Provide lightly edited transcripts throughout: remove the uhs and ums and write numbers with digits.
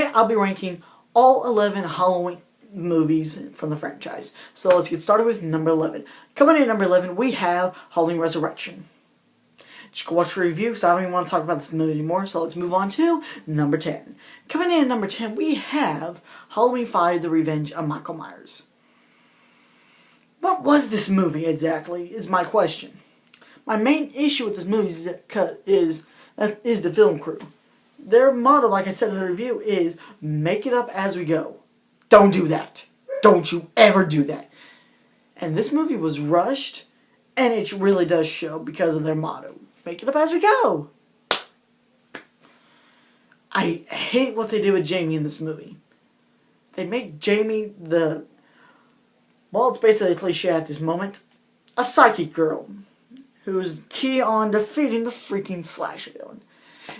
Today I'll be ranking all 11 Halloween movies from the franchise. So let's get started with number 11. Coming in at number 11, we have Halloween Resurrection. Just go watch the review because I don't even want to talk about this movie anymore. So let's move on to number 10. Coming in at number 10, we have Halloween 5: The Revenge of Michael Myers. What was this movie exactly is my question. My main issue with this movie is the film crew. Their motto, like I said in the review, is make it up as we go. Don't do that. Don't you ever do that. And this movie was rushed, and it really does show because of their motto. Make it up as we go. I hate what they did with Jamie in this movie. They made Jamie well, it's basically a cliche at this moment, a psychic girl who's key on defeating the freaking slasher villain.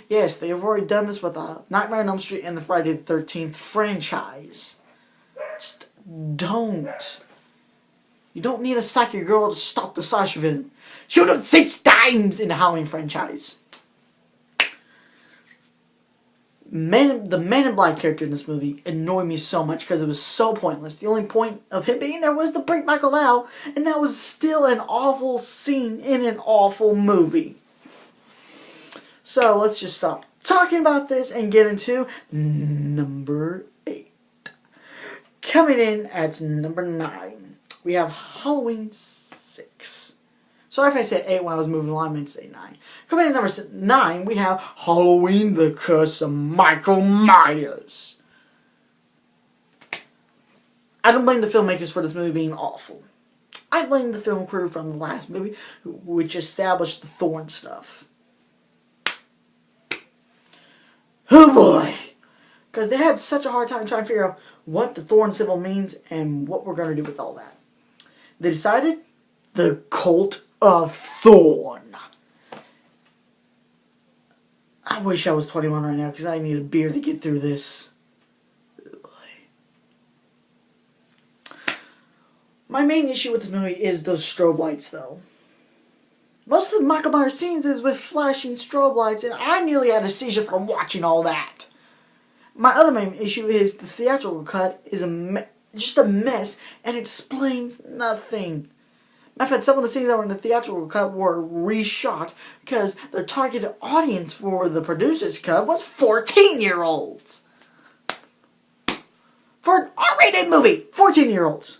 Yes, they have already done this with Nightmare on Elm Street and the Friday the 13th franchise. Just don't. You don't need a psychic girl to stop the slasher villain. Shoot him 6 times in the Halloween franchise. The Man in Black character in this movie annoyed me so much because it was so pointless. The only point of him being there was to break Michael out, and that was still an awful scene in an awful movie. So let's just stop talking about this and get into number 8. Coming in at number 9, we have Halloween 6. Sorry if I said 8 when I was moving along, I meant to say 9. Coming in at number 9, we have Halloween: The Curse of Michael Myers. I don't blame the filmmakers for this movie being awful. I blame the film crew from the last movie, which established the Thorn stuff. Oh boy! Because they had such a hard time trying to figure out what the Thorn symbol means and what we're going to do with all that. They decided the Cult of Thorn. I wish I was 21 right now because I need a beer to get through this. Oh boy. My main issue with this movie is those strobe lights though. Most of the Michael Myers scenes is with flashing strobe lights, and I nearly had a seizure from watching all that. My other main issue is the theatrical cut is just a mess and it explains nothing. Matter of fact, some of the scenes that were in the theatrical cut were reshot because their targeted audience for the producer's cut was 14-year-olds. For an R-rated movie, 14-year-olds.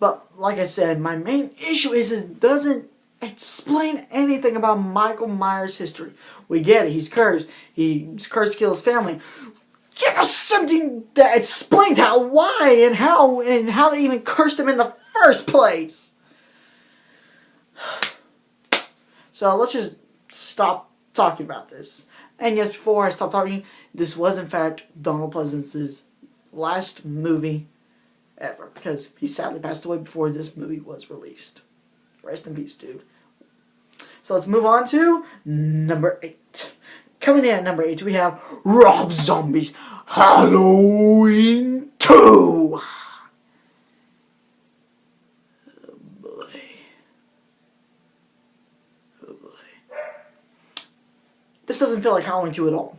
But, like I said, my main issue is it doesn't explain anything about Michael Myers' history. We get it, he's cursed. He's cursed to kill his family. Give us something that explains why and how they even cursed him in the first place. So, let's just stop talking about this. And yes, before I stop talking, this was in fact Donald Pleasence's last movie ever, because he sadly passed away before this movie was released. Rest in peace, dude. So let's move on to number 8. Coming in at number 8, we have Rob Zombie's Halloween 2. Oh boy. Oh boy. This doesn't feel like Halloween 2 at all.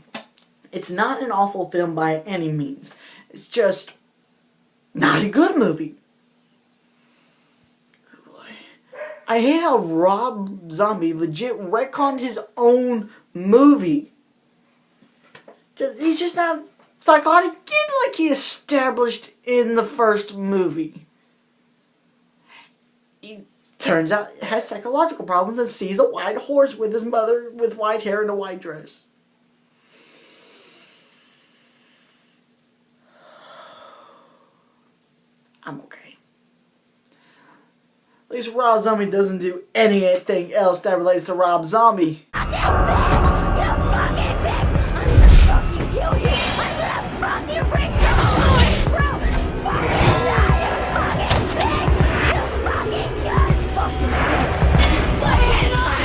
It's not an awful film by any means. It's just not a good movie. Oh boy. I hate how Rob Zombie legit retconned his own movie. He's just not a psychotic kid like he established in the first movie. He turns out has psychological problems and sees a white horse with his mother with white hair and a white dress. I'm okay. At least Rob Zombie doesn't do anything else that relates to Rob Zombie. I'm gonna fucking kill you! I'm gonna fucking rip your whole bro! Fucking die, you fucking pig! You fucking gun! Fucking bitch! Fucking lie!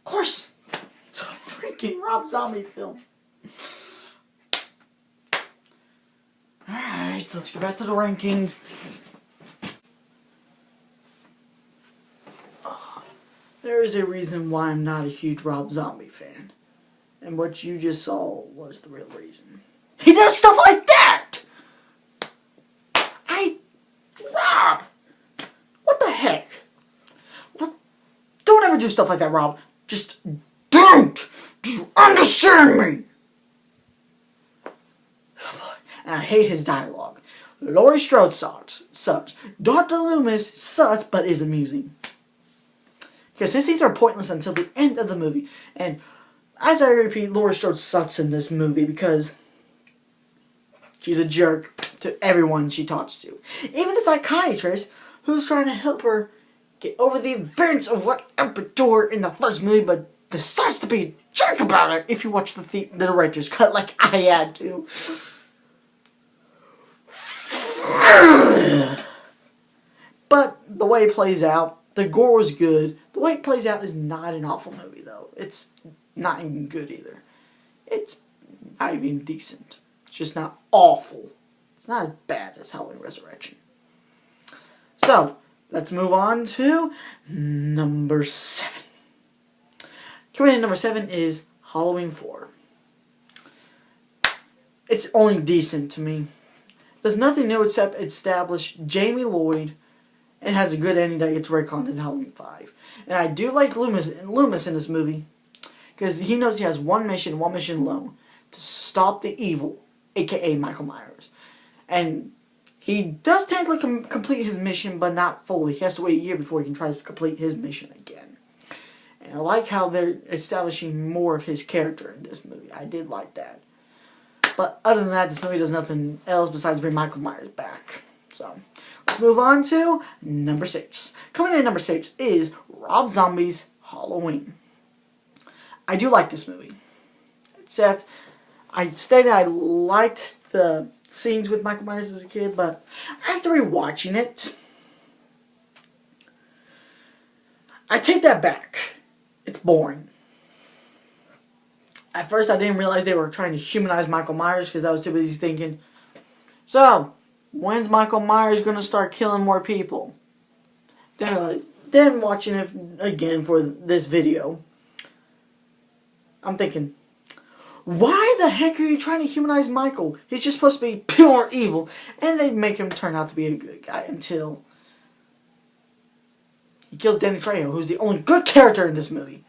Of course, freaking Rob Zombie film. Alright, let's get back to the rankings. There is a reason why I'm not a huge Rob Zombie fan. And what you just saw was the real reason. He does stuff like that! Rob! What the heck? Don't ever do stuff like that, Rob. Just don't! Do you understand me? And I hate his dialogue. Laurie Strode sucks. Dr. Loomis sucks, but is amusing. Because his scenes are pointless until the end of the movie. And as I repeat, Laurie Strode sucks in this movie because she's a jerk to everyone she talks to. Even the psychiatrist who's trying to help her get over the events of what happened to her in the first movie, but decides to be a jerk about it if you watch the director's cut like I had to. But the way it plays out, the gore was good. The way it plays out is not an awful movie, though. It's not even good either. It's not even decent. It's just not awful. It's not as bad as Halloween Resurrection. So, let's move on to number 7. Coming in at number 7 is Halloween 4. It's only decent to me. There's nothing new except establish Jamie Lloyd and has a good ending that gets retconned in Halloween 5. And I do like Loomis in this movie because he knows he has one mission alone, to stop the evil, aka Michael Myers. And he does technically complete his mission, but not fully. He has to wait a year before he can try to complete his mission again. And I like how they're establishing more of his character in this movie. I did like that. But other than that, this movie does nothing else besides bring Michael Myers back. So, let's move on to number 6. Coming in at number 6 is Rob Zombie's Halloween. I do like this movie. Except, I stated I liked the scenes with Michael Myers as a kid, but after rewatching it, I take that back. It's boring. At first, I didn't realize they were trying to humanize Michael Myers because I was too busy thinking, so, when's Michael Myers going to start killing more people? Then watching it again for this video, I'm thinking, why the heck are you trying to humanize Michael? He's just supposed to be pure evil. And they make him turn out to be a good guy until he kills Danny Trejo, who's the only good character in this movie.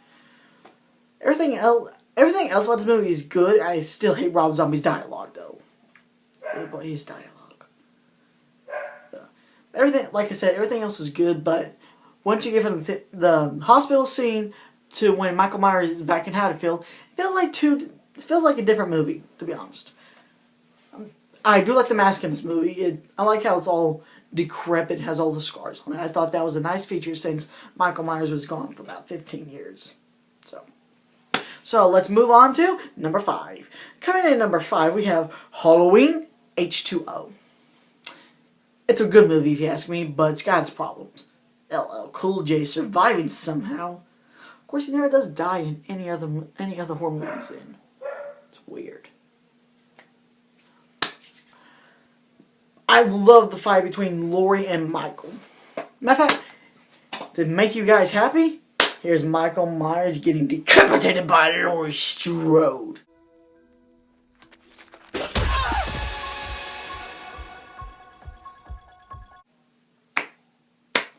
Everything else about this movie is good. I still hate Rob Zombie's dialogue, though. His dialogue. Everything, like I said, everything else is good, but once you give him the hospital scene to when Michael Myers is back in Haddonfield, it feels like a different movie, to be honest. I do like the mask in this movie. I like how it's all decrepit, has all the scars on it. I thought that was a nice feature since Michael Myers was gone for about 15 years. So let's move on to number 5. Coming in at number 5, we have Halloween H2O. It's a good movie if you ask me, but it's got its problems. LL Cool J surviving somehow. Of course, he never does die in any other horror movies in. It's weird. I love the fight between Laurie and Michael. Matter of fact, to make you guys happy, here's Michael Myers getting decapitated by Laurie Strode.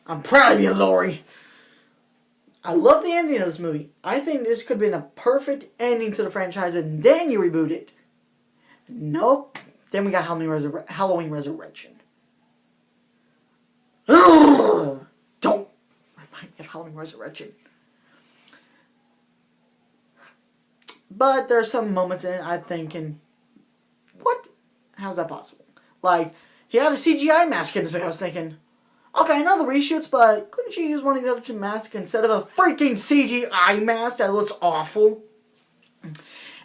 I'm proud of you, Laurie. I love the ending of this movie. I think this could have been a perfect ending to the franchise, and then you reboot it. Nope. Then we got Halloween Resurrection. Ugh! Don't remind me of Halloween Resurrection. But there are some moments in it I'm thinking, what? How's that possible? Like, he had a CGI mask in this movie. I was thinking, okay, I know the reshoots, but couldn't you use one of the other two masks instead of a freaking CGI mask that looks awful? And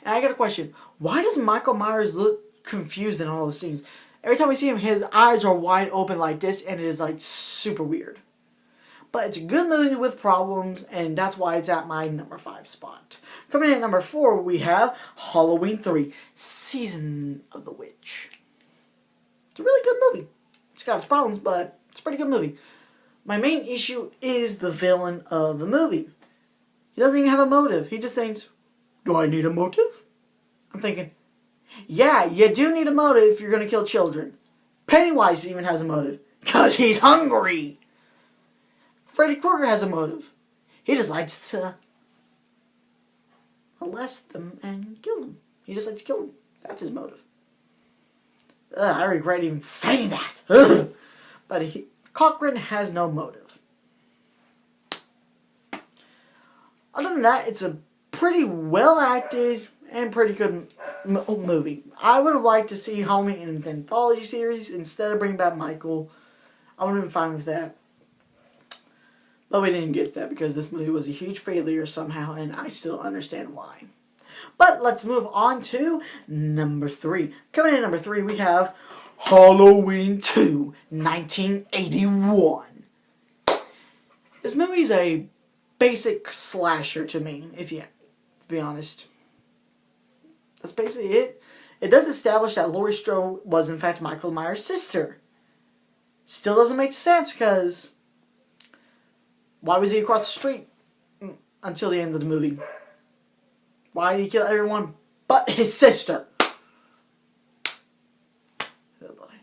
I got a question. Why does Michael Myers look confused in all the scenes? Every time we see him, his eyes are wide open like this, and it is like super weird. But it's a good movie with problems, and that's why it's at my number 5 spot. Coming in at number 4, we have Halloween 3, Season of the Witch. It's a really good movie. It's got its problems, but it's a pretty good movie. My main issue is the villain of the movie. He doesn't even have a motive. He just thinks, do I need a motive? I'm thinking, yeah, you do need a motive if you're going to kill children. Pennywise even has a motive, because he's hungry. Freddy Krueger has a motive. He just likes to molest them and kill them. He just likes to kill them. That's his motive. I regret even saying that. But Cochran has no motive. Other than that, it's a pretty well acted and pretty good movie. I would have liked to see Halloween in an anthology series instead of bringing back Michael. I would have been fine with that. But we didn't get that because this movie was a huge failure somehow, and I still understand why. But let's move on to number 3. Coming in at number 3, we have Halloween 2, 1981. This movie is a basic slasher to me, to be honest. That's basically it. It does establish that Laurie Strode was in fact Michael Myers' sister. Still doesn't make sense because why was he across the street until the end of the movie? Why did he kill everyone but his sister? Oh boy.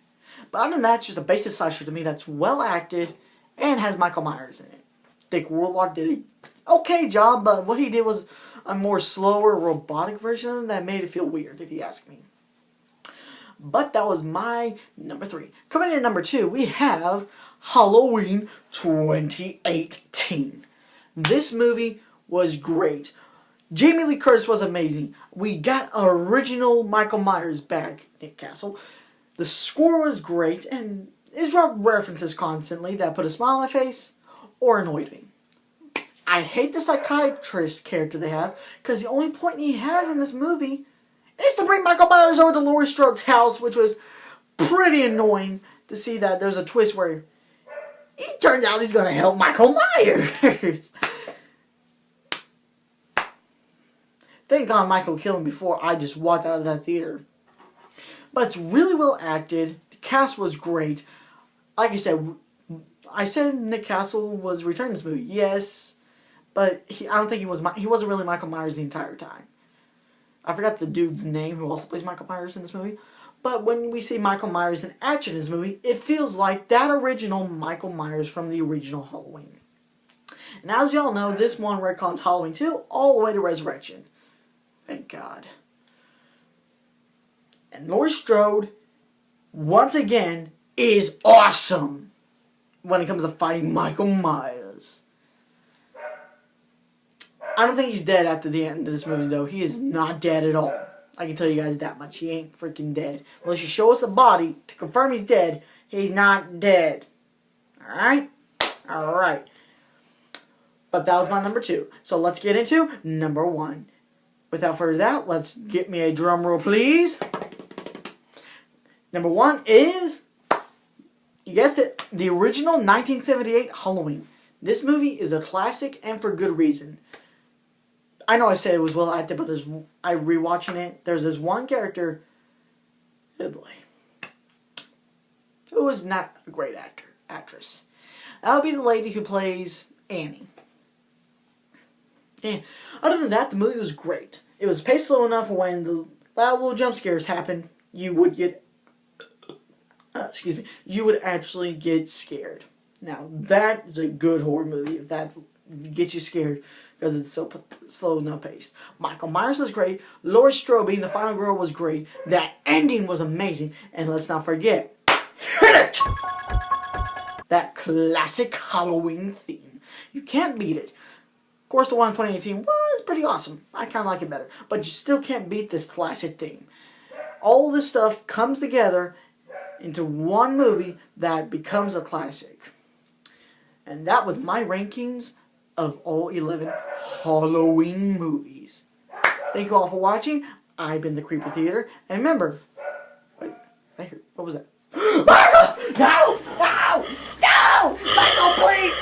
But other than that, it's just a basic slasher to me that's well acted and has Michael Myers in it. Dick Warlock did an okay job, but what he did was a more slower, robotic version of him that made it feel weird, if you ask me. But that was my number 3. Coming in at number 2, we have Halloween 2018. This movie was great. Jamie Lee Curtis was amazing. We got original Michael Myers back, Nick Castle. The score was great, and it dropped references constantly that put a smile on my face or annoyed me. I hate the psychiatrist character they have, because the only point he has in this movie is to bring Michael Myers over to Laurie Strode's house, which was pretty annoying to see that there's a twist where he turns out he's going to help Michael Myers. Thank God Michael killed him before I just walked out of that theater. But it's really well acted. The cast was great. Like I said Nick Castle was returning this movie. Yes, but I don't think he wasn't really Michael Myers the entire time. I forgot the dude's name who also plays Michael Myers in this movie. But when we see Michael Myers in action in this movie, it feels like that original Michael Myers from the original Halloween. And as you all know, this one retcons Halloween 2 all the way to Resurrection. Thank God. And Laurie Strode, once again, is awesome when it comes to fighting Michael Myers. I don't think he's dead after the end of this movie, though. He is not dead at all. I can tell you guys that much. He ain't freaking dead. Unless you show us a body to confirm he's dead, he's not dead. Alright? Alright. But that was my number 2. So let's get into number 1. Without further ado, let's get me a drum roll, please. Number 1 is, you guessed it, the original 1978 Halloween. This movie is a classic and for good reason. I know I said it was well acted, but I rewatching it, there's this one character, oh boy, who is not a great actress. That would be the lady who plays Annie. And other than that, the movie was great. It was paced slow enough when the loud little jump scares happen, you would get, you would actually get scared. Now, that is a good horror movie if that gets you scared because it's so slow and paced. Michael Myers was great. Laurie Strode being the final girl was great. That ending was amazing. And let's not forget, hit it! That classic Halloween theme. You can't beat it. Of course, the one in 2018 was pretty awesome. I kind of like it better. But you still can't beat this classic theme. All this stuff comes together into one movie that becomes a classic. And that was my rankings of all 11 Halloween movies. Thank you all for watching. I've been the Creeper Theater. And remember, wait, I heard, what was that? Michael! No! No! No! Michael, please!